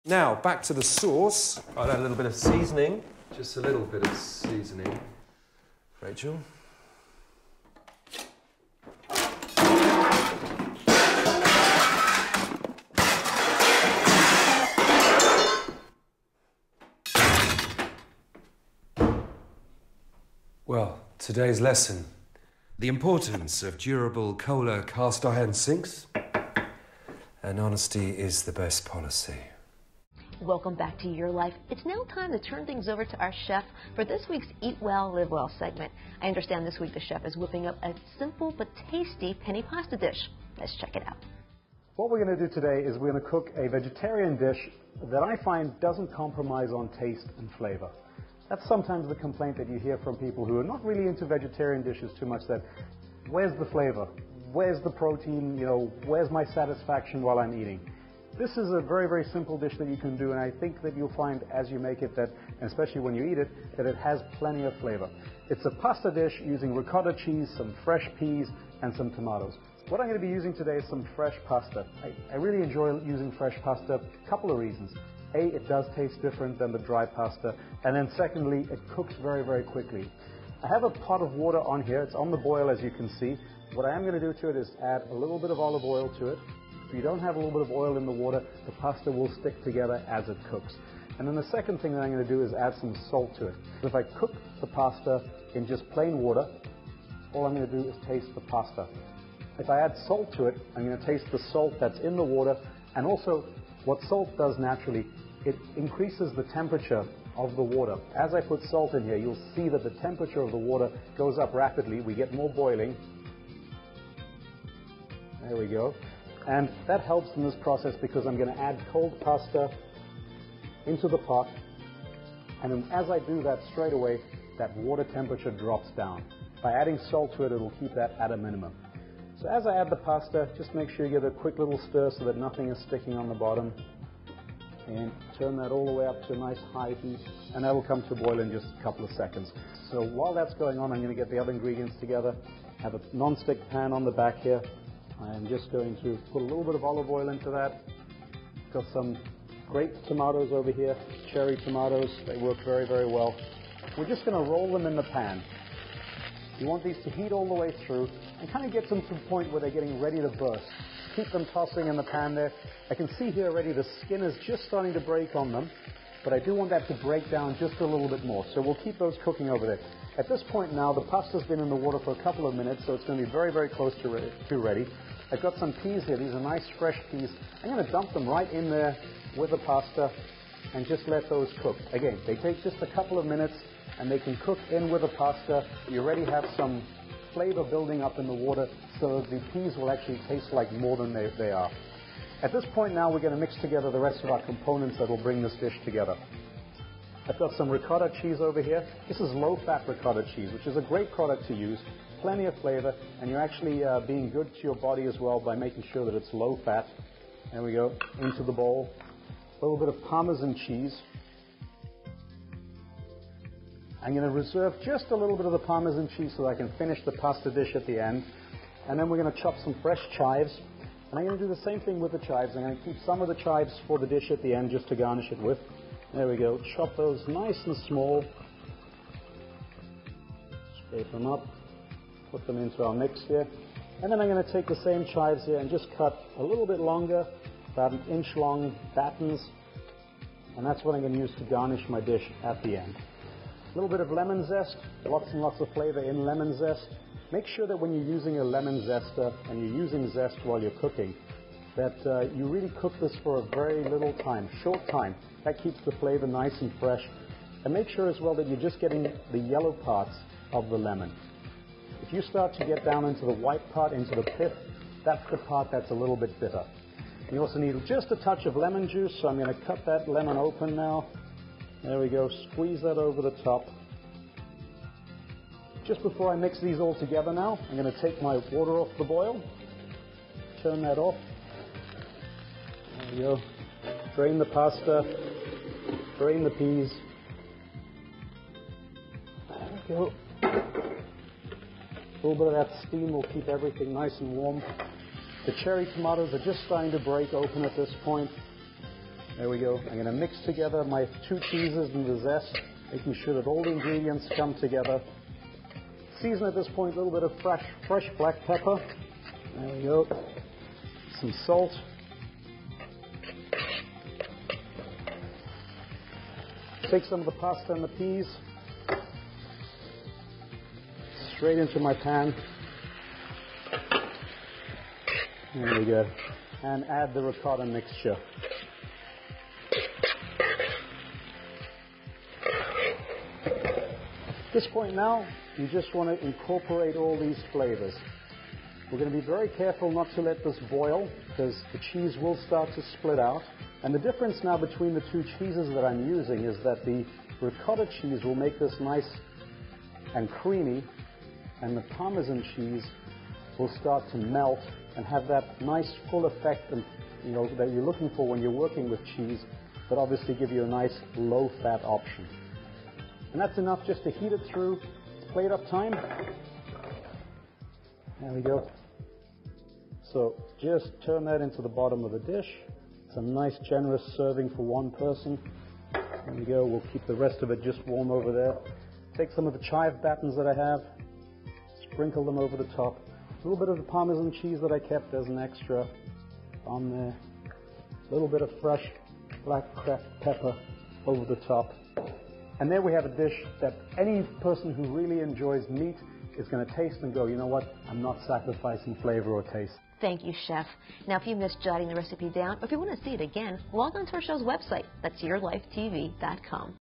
Now, back to the sauce. I'll add a little bit of seasoning. Just a little bit of seasoning. Rachel. Well, today's lesson. The importance of durable Kohler cast iron sinks. And honesty is the best policy. Welcome back to Your Life. It's now time to turn things over to our chef for this week's Eat Well, Live Well segment. I understand this week the chef is whipping up a simple but tasty penne pasta dish. Let's check it out. What we're going to do today is we're going to cook a vegetarian dish that I find doesn't compromise on taste and flavor. That's sometimes the complaint that you hear from people who are not really into vegetarian dishes too much, that where's the flavor? Where's the protein? You know, where's my satisfaction while I'm eating? This is a very, very simple dish that you can do, and I think that you'll find as you make it, that, and especially when you eat it, that it has plenty of flavor. It's a pasta dish using ricotta cheese, some fresh peas, and some tomatoes. What I'm going to be using today is some fresh pasta. I really enjoy using fresh pasta. A couple of reasons. A, it does taste different than the dry pasta, and then secondly, it cooks very, very quickly. I have a pot of water on here. It's on the boil, as you can see. What I am going to do to it is add a little bit of olive oil to it. If you don't have a little bit of oil in the water, the pasta will stick together as it cooks. And then the second thing that I'm going to do is add some salt to it. If I cook the pasta in just plain water, all I'm going to do is taste the pasta. If I add salt to it, I'm going to taste the salt that's in the water, and also what salt does naturally, it increases the temperature of the water. As I put salt in here, you'll see that the temperature of the water goes up rapidly. We get more boiling. There we go. And that helps in this process because I'm going to add cold pasta into the pot. And then as I do that straight away, that water temperature drops down. By adding salt to it, it'll keep that at a minimum. So as I add the pasta, just make sure you give it a quick little stir so that nothing is sticking on the bottom. And turn that all the way up to a nice high heat, and that will come to a boil in just a couple of seconds. So while that's going on, I'm going to get the other ingredients together. I have a non-stick pan on the back here. I'm just going to put a little bit of olive oil into that. Got some great tomatoes over here, cherry tomatoes. They work very, very well. We're just going to roll them in the pan. You want these to heat all the way through and kind of get them to the point where they're getting ready to burst. Keep them tossing in the pan there. I can see here already the skin is just starting to break on them, but I do want that to break down just a little bit more. So we'll keep those cooking over there. At this point now, the pasta's been in the water for a couple of minutes, so it's going to be very, very close to ready. I've got some peas here. These are nice fresh peas. I'm going to dump them right in there with the pasta and just let those cook. Again, they take just a couple of minutes and they can cook in with the pasta. You already have some flavor building up in the water, so the peas will actually taste like more than they are. At this point now, we're going to mix together the rest of our components that will bring this dish together. I've got some ricotta cheese over here. This is low-fat ricotta cheese, which is a great product to use. Plenty of flavor, and you're actually being good to your body as well by making sure that it's low-fat. There we go, into the bowl. A little bit of Parmesan cheese. I'm going to reserve just a little bit of the Parmesan cheese so I can finish the pasta dish at the end. And then we're going to chop some fresh chives. And I'm going to do the same thing with the chives. I'm going to keep some of the chives for the dish at the end just to garnish it with. There we go. Chop those nice and small. Scrape them up. Put them into our mix here. And then I'm going to take the same chives here and just cut a little bit longer, about 1 inch long battens. And that's what I'm going to use to garnish my dish at the end. A little bit of lemon zest, lots and lots of flavor in lemon zest. Make sure that when you're using a lemon zester and you're using zest while you're cooking, that you really cook this for a very little time, short time. That keeps the flavor nice and fresh. And make sure as well that you're just getting the yellow parts of the lemon. If you start to get down into the white part, into the pith, that's the part that's a little bit bitter. You also need just a touch of lemon juice, so I'm going to cut that lemon open now. There we go, squeeze that over the top. Just before I mix these all together now, I'm going to take my water off the boil, turn that off. There we go. Drain the pasta, drain the peas. There we go. A little bit of that steam will keep everything nice and warm. The cherry tomatoes are just starting to break open at this point. There we go. I'm going to mix together my 2 cheeses and the zest, making sure that all the ingredients come together. Season at this point a little bit of fresh black pepper. There we go. Some salt. Take some of the pasta and the peas straight into my pan. There we go. And add the ricotta mixture. At this point now, you just want to incorporate all these flavors. We're going to be very careful not to let this boil because the cheese will start to split out. And the difference now between the 2 cheeses that I'm using is that the ricotta cheese will make this nice and creamy, and the Parmesan cheese will start to melt and have that nice full effect and, that you're looking for when you're working with cheese, but obviously give you a nice low-fat option. And that's enough just to heat it through. It's plate up time. There we go. So just turn that into the bottom of the dish. It's a nice generous serving for 1 person. There we go. We'll keep the rest of it just warm over there. Take some of the chive battens that I have, sprinkle them over the top. A little bit of the Parmesan cheese that I kept as an extra on there. A little bit of fresh black cracked pepper over the top. And there we have a dish that any person who really enjoys meat is going to taste and go, you know what, I'm not sacrificing flavor or taste. Thank you, Chef. Now, if you missed jotting the recipe down, or if you want to see it again, log on to our show's website. That's yourlifetv.com.